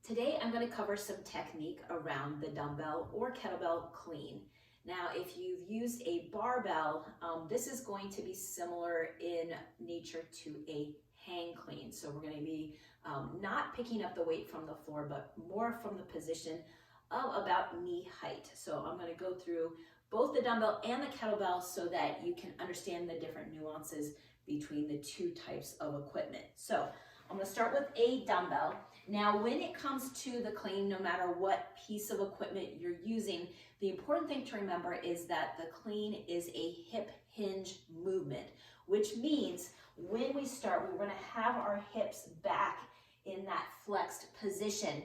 Today I'm going to cover some technique around the dumbbell or kettlebell clean. Now, if you've used a barbell, this is going to be similar in nature to a hang clean. So we're going to be not picking up the weight from the floor, but more from the position of about knee height. So I'm going to go through both the dumbbell and the kettlebell so that you can understand the different nuances between the two types of equipment. So I'm going to start with a dumbbell. Now, when it comes to the clean, no matter what piece of equipment you're using, the important thing to remember is that the clean is a hip hinge movement, which means when we start, we're going to have our hips back in that flexed position,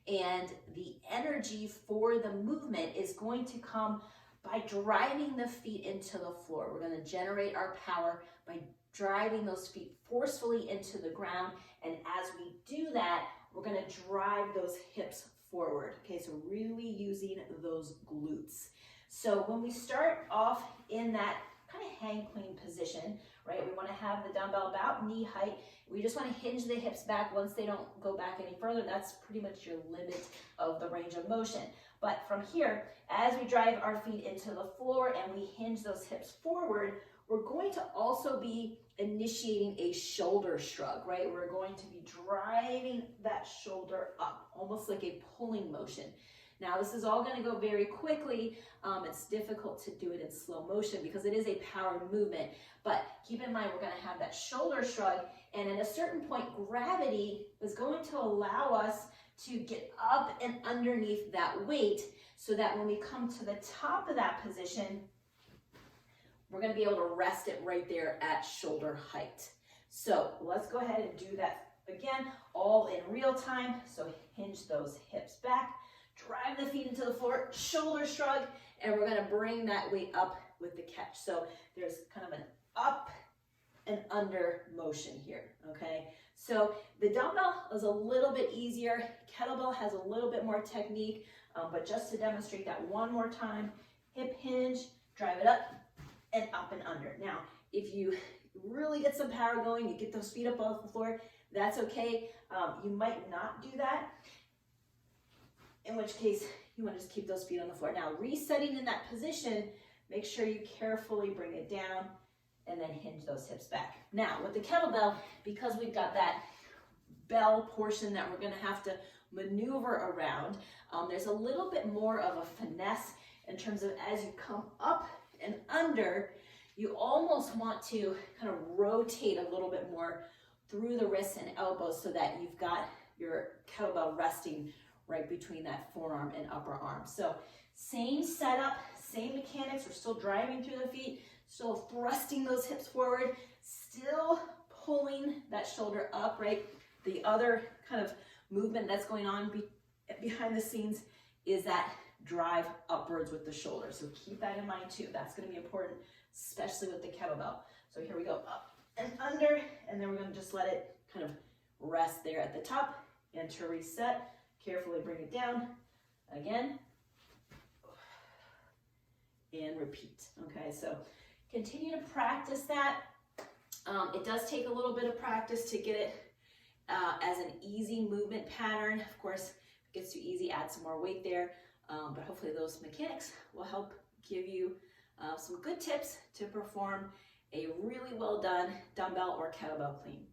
and the energy for the movement is going to come by driving the feet into the floor. We're going to generate our power by driving those feet forcefully into the ground, and as we do that, we're going to drive those hips forward. Okay, so really using those glutes. So when we start off in that kind of hang clean position, right, we want to have the dumbbell about knee height. We just want to hinge the hips back. Once they don't go back any further, that's pretty much your limit of the range of motion. But from here, as we drive our feet into the floor and we hinge those hips forward, we're going to also be initiating a shoulder shrug, right? We're going to be driving that shoulder up, almost like a pulling motion. Now, this is all going to go very quickly. It's difficult to do it in slow motion because it is a power movement. But keep in mind, we're going to have that shoulder shrug, and at a certain point, gravity is going to allow us to get up and underneath that weight so that when we come to the top of that position, we're going to be able to rest it right there at shoulder height. So let's go ahead and do that again, all in real time. So hinge those hips back, drive the feet into the floor, shoulder shrug, and we're going to bring that weight up with the catch. So there's kind of an up and under motion here, okay? So the dumbbell is a little bit easier. Kettlebell has a little bit more technique, but just to demonstrate that one more time, hip hinge, drive it up and up and under. Now, if you really get some power going, you get those feet up off the floor, that's okay. You might not do that, in which case you want to just keep those feet on the floor. Now, resetting in that position, make sure you carefully bring it down and then hinge those hips back. Now, with the kettlebell, because we've got that bell portion that we're going to have to maneuver around, there's a little bit more of a finesse in terms of as you come up and under, you almost want to kind of rotate a little bit more through the wrists and elbows so that you've got your kettlebell resting right between that forearm and upper arm. So same setup, same mechanics. We're still driving through the feet, still thrusting those hips forward, still pulling that shoulder up, right? The other kind of movement that's going on behind the scenes is that drive upwards with the shoulder. So keep that in mind too. That's going to be important, especially with the kettlebell. So here we go, up and under, and then we're going to just let it kind of rest there at the top. And to reset, carefully bring it down again and repeat. Okay, so continue to practice that. It does take a little bit of practice to get it as an easy movement pattern. Of course, if it gets too easy, add some more weight there. But hopefully those mechanics will help give you some good tips to perform a really well done dumbbell or kettlebell clean.